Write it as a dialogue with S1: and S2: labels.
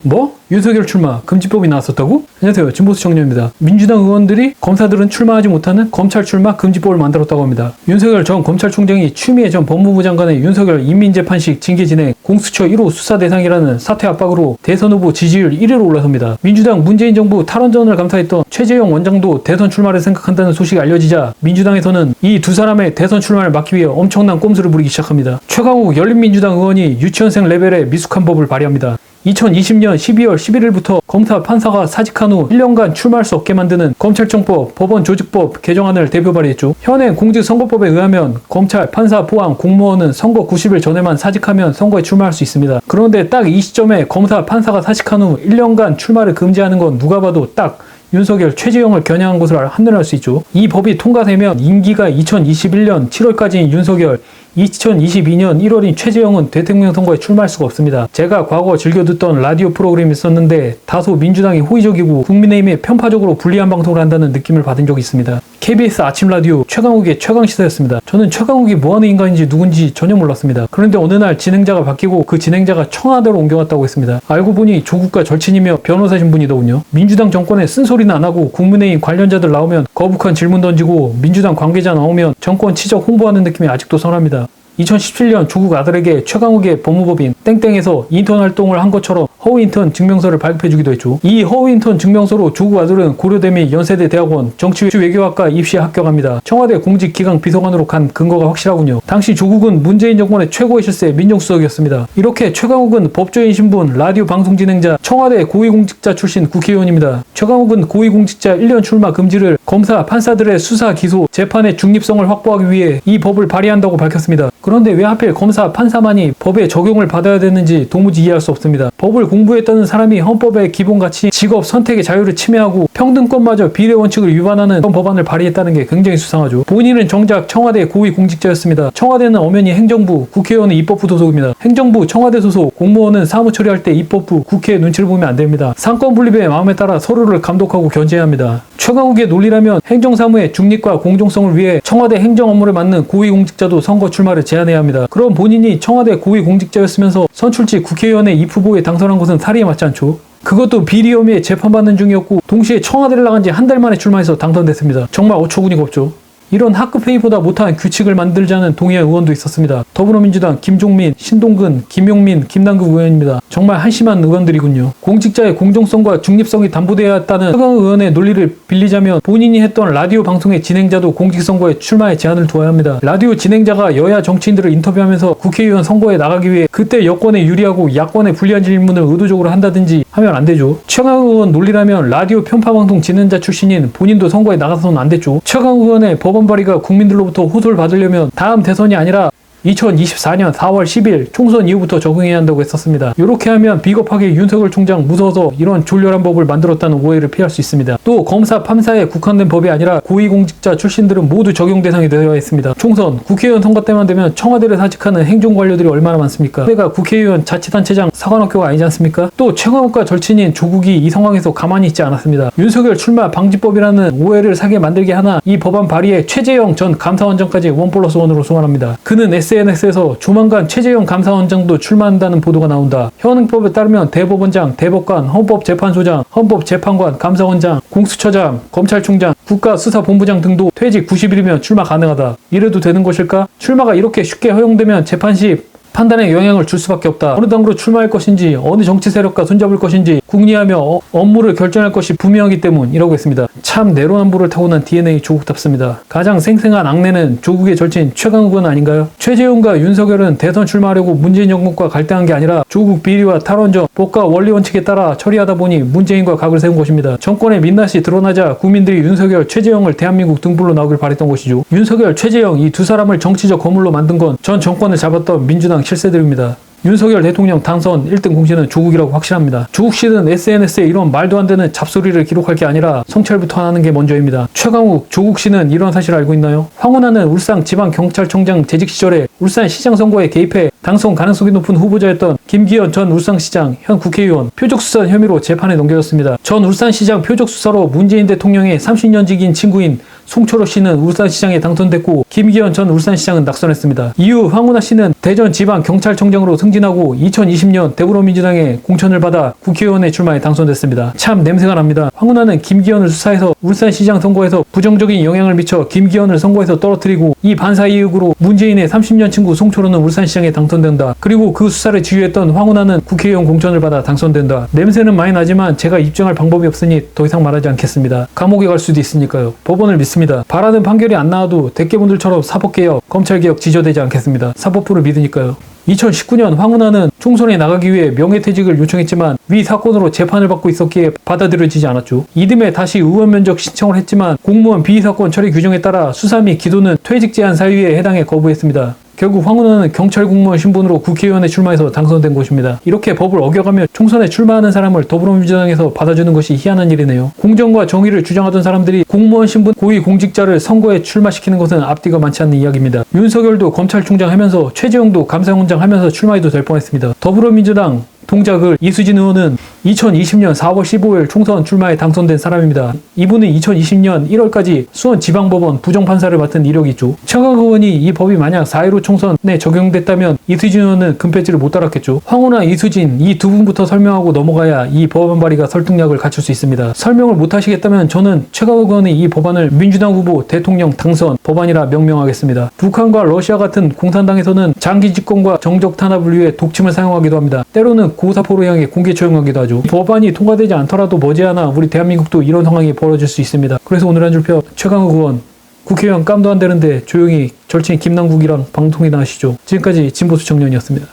S1: 뭐? 윤석열 출마 금지법이 나왔었다고? 안녕하세요, 진보수 청년입니다. 민주당 의원들이 검사들은 출마하지 못하는 검찰 출마 금지법을 만들었다고 합니다. 윤석열 전 검찰총장이 추미애 전 법무부 장관의 윤석열 인민재판식 징계 진행 공수처 1호 수사 대상이라는 사퇴 압박으로 대선 후보 지지율 1위로 올라섭니다. 민주당 문재인 정부 탈원전을 감사했던 최재형 원장도 대선 출마를 생각한다는 소식이 알려지자 민주당에서는 이 두 사람의 대선 출마를 막기 위해 엄청난 꼼수를 부리기 시작합니다. 최강욱 열린민주당 의원이 유치원생 레벨의 미숙한 법을 발의합니다. 2020년 12월 11일부터 검사, 판사가 사직한 후 1년간 출마할 수 없게 만드는 검찰청법, 법원조직법 개정안을 대표 발의했죠. 현행 공직선거법에 의하면 검찰, 판사 포함 공무원은 선거 90일 전에만 사직하면 선거에 출마할 수 있습니다. 그런데 딱 이 시점에 검사, 판사가 사직한 후 1년간 출마를 금지하는 건 누가 봐도 딱 윤석열, 최재형을 겨냥한 것을 한눈에 알 수 있죠. 이 법이 통과되면 임기가 2021년 7월까지인 윤석열, 2022년 1월인 최재형은 대통령 선거에 출마할 수가 없습니다. 제가 과거 즐겨 듣던 라디오 프로그램이 있었는데 다소 민주당이 호의적이고 국민의힘에 편파적으로 불리한 방송을 한다는 느낌을 받은 적이 있습니다. KBS 아침 라디오 최강욱의 최강시사였습니다. 저는 최강욱이 뭐하는 인간인지 누군지 전혀 몰랐습니다. 그런데 어느 날 진행자가 바뀌고 그 진행자가 청와대로 옮겨갔다고 했습니다. 알고 보니 조국과 절친이며 변호사 신분이더군요. 민주당 정권에 쓴소리는 안 하고 국민의힘 관련자들 나오면 거북한 질문 던지고 민주당 관계자 나오면 정권 치적 홍보하는 느낌이 아직도 선합니다. 2017년 조국 아들에게 최강욱의 법무법인 땡땡에서 인턴 활동을 한 것처럼 허위 인턴 증명서를 발급해주기도 했죠. 이 허위 인턴 증명서로 조국 아들은 고려대 및 연세대 대학원 정치외교학과 입시에 합격합니다. 청와대 공직기강 비서관으로 간 근거가 확실하군요. 당시 조국은 문재인 정권의 최고의 실세 민정수석이었습니다. 이렇게 최강욱은 법조인 신분, 라디오 방송 진행자, 청와대 고위공직자 출신 국회의원입니다. 최강욱은 고위공직자 1년 출마 금지를 검사, 판사들의 수사, 기소, 재판의 중립성을 확보하기 위해 이 법을 발의한다고 밝혔습니다. 그런데 왜 하필 검사, 판사만이 법에 적용을 받아야 되는지 도무지 이해할 수 없습니다. 법을 공부했다는 사람이 헌법의 기본 가치, 직업 선택의 자유를 침해하고 평등권마저 비례 원칙을 위반하는 그런 법안을 발의했다는 게 굉장히 수상하죠. 본인은 정작 청와대 고위공직자였습니다. 청와대는 엄연히 행정부, 국회의원은 입법부 소속입니다. 행정부, 청와대 소속, 공무원은 사무 처리할 때 입법부, 국회 눈치를 보면 안 됩니다. 상권 분립의 마음에 따라 서로를 감독하고 견제해야 합니다. 최강욱의 논리라면 행정사무의 중립과 공정성을 위해 청와대 행정 업무를 맡는 고위공직자도 선거 출마를 제한해야 합니다. 그럼 본인이 청와대 고위공직자였으면서 선출직 국회의원의 입후보에 당선한 것은 사리에 맞지 않죠? 그것도 비리 혐의에 재판받는 중이었고 동시에 청와대를 나간 지 한 달 만에 출마해서 당선됐습니다. 정말 어처구니가 없죠. 이런 학급 회의보다 못한 규칙을 만들자는 동의한 의원도 있었습니다. 더불어민주당 김종민, 신동근, 김용민, 김남국 의원입니다. 정말 한심한 의원들이군요. 공직자의 공정성과 중립성이 담보되어야 했다는 최강욱 의원의 논리를 빌리자면 본인이 했던 라디오 방송의 진행자도 공직선거에 출마에 제한을 두어야 합니다. 라디오 진행자가 여야 정치인들을 인터뷰하면서 국회의원 선거에 나가기 위해 그때 여권에 유리하고 야권에 불리한 질문을 의도적으로 한다든지 하면 안 되죠. 최강욱 의원 논리라면 라디오 편파방송 진행자 출신인 본인도 선거에 나가서는 안 됐죠. 최강욱 의원의 법원 발의가 국민들로부터 호소를 받으려면 다음 대선이 아니라 2024년 4월 10일 총선 이후부터 적용해야 한다고 했었습니다. 이렇게 하면 비겁하게 윤석열 총장 무서워서 이런 졸렬한 법을 만들었다는 오해를 피할 수 있습니다. 또 검사, 판사에 국한된 법이 아니라 고위공직자 출신들은 모두 적용 대상이 되어야 했습니다. 총선, 국회의원 선거 때만 되면 청와대를 사직하는 행정관료들이 얼마나 많습니까? 내가 국회의원, 자치단체장, 사관학교가 아니지 않습니까? 또 최강욱과 절친인 조국이 이 상황에서 가만히 있지 않았습니다. 윤석열 출마 방지법이라는 오해를 사게 만들게 하나 이 법안 발의에 최재형 전 감사원장까지 1+1으로 소환합니다. 그는 SNS에서 조만간 최재형 감사원장도 출마한다는 보도가 나온다. 현행법에 따르면 대법원장, 대법관, 헌법재판소장, 헌법재판관, 감사원장, 공수처장, 검찰총장, 국가수사본부장 등도 퇴직 90일이면 출마 가능하다. 이래도 되는 것일까? 출마가 이렇게 쉽게 허용되면 재판 시 판단에 영향을 줄 수밖에 없다. 어느 당으로 출마할 것인지, 어느 정치 세력과 손잡을 것인지 궁리하며 업무를 결정할 것이 분명하기 때문이라고 했습니다. 참 내로남불을 타고난 DNA 조국답습니다. 가장 생생한 악내는 조국의 절친 최강욱은 아닌가요? 최재형과 윤석열은 대선 출마하려고 문재인 정권과 갈등한 게 아니라 조국 비리와 탈원전, 법과 원리 원칙에 따라 처리하다 보니 문재인과 각을 세운 것입니다. 정권의 민낯이 드러나자 국민들이 윤석열, 최재형을 대한민국 등불로 나오길 바랬던 것이죠. 윤석열, 최재형 이 두 사람을 정치적 거물로 만든 건 전 정권을 잡았던 민주당 실세들입니다. 윤석열 대통령 당선 1등 공신은 조국이라고 확실합니다. 조국 씨는 SNS에 이런 말도 안 되는 잡소리를 기록할 게 아니라 성찰부터 하는 게 먼저입니다. 최강욱, 조국 씨는 이런 사실을 알고 있나요? 황운하는 울산지방경찰청장 재직 시절에 울산시장 선거에 개입해 당선 가능성이 높은 후보자였던 김기현 전 울산시장 현 국회의원 표적수사 혐의로 재판에 넘겨졌습니다. 전 울산시장 표적수사로 문재인 대통령의 30년직인 친구인 송철호 씨는 울산시장에 당선됐고 김기현 전 울산시장은 낙선했습니다. 이후 황운하 씨는 대전지방경찰청장으로 승진 승진하고 2020년 더불어민주당의 공천을 받아 국회의원에 출마해 당선됐습니다. 참 냄새가 납니다. 황운하는 김기현을 수사해서 울산시장 선거에서 부정적인 영향을 미쳐 김기현을 선거에서 떨어뜨리고 이 반사이익으로 문재인의 30년 친구 송철호는 울산시장에 당선된다. 그리고 그 수사를 지휘했던 황운하는 국회의원 공천을 받아 당선된다. 냄새는 많이 나지만 제가 입증할 방법이 없으니 더 이상 말하지 않겠습니다. 감옥에 갈 수도 있으니까요. 법원을 믿습니다. 바라는 판결이 안 나와도 대깨분들처럼 사법개혁, 검찰개혁 지저되지 않겠습니다. 사법부를 믿으니까요. 2019년 황운하는 총선에 나가기 위해 명예퇴직을 요청했지만 위 사건으로 재판을 받고 있었기에 받아들여지지 않았죠. 이듬해 다시 의원 면접 신청을 했지만 공무원 비위사건 처리 규정에 따라 수사 및 기소는 퇴직 제한 사유에 해당해 거부했습니다. 결국 황운하는 경찰 공무원 신분으로 국회의원에 출마해서 당선된 것입니다. 이렇게 법을 어겨가며 총선에 출마하는 사람을 더불어민주당에서 받아주는 것이 희한한 일이네요. 공정과 정의를 주장하던 사람들이 공무원 신분 고위공직자를 선거에 출마시키는 것은 앞뒤가 많지 않는 이야기입니다. 윤석열도 검찰총장 하면서 최재형도 감사원장 하면서 출마해도 될 뻔했습니다. 더불어민주당 동작을 이수진 의원은 2020년 4월 15일 총선 출마에 당선된 사람입니다. 이분은 2020년 1월까지 수원지방법원 부정판사를 맡은 이력이 있죠. 최강 의원이 이 법이 만약 4.15 총선에 적용됐다면 이수진 의원은 금배지를 못 달았겠죠. 황운하, 이수진 이 두 분부터 설명하고 넘어가야 이 법안 발의가 설득력을 갖출 수 있습니다. 설명을 못 하시겠다면 저는 최강 의원이 이 법안을 민주당 후보 대통령 당선 법안이라 명명하겠습니다. 북한과 러시아 같은 공산당에서는 장기 집권과 정적 탄압을 위해 독침을 사용하기도 합니다. 때로는 고사포로 향해 공개 처형하기도 하죠. 법안이 통과되지 않더라도 머지않아 우리 대한민국도 이런 상황이 벌어질 수 있습니다. 그래서 오늘 한 줄평 최강욱 의원 국회의원 깜도 안 되는데 조용히 절친 김남국이랑 방통이나 하시죠. 지금까지 진보수 청년이었습니다.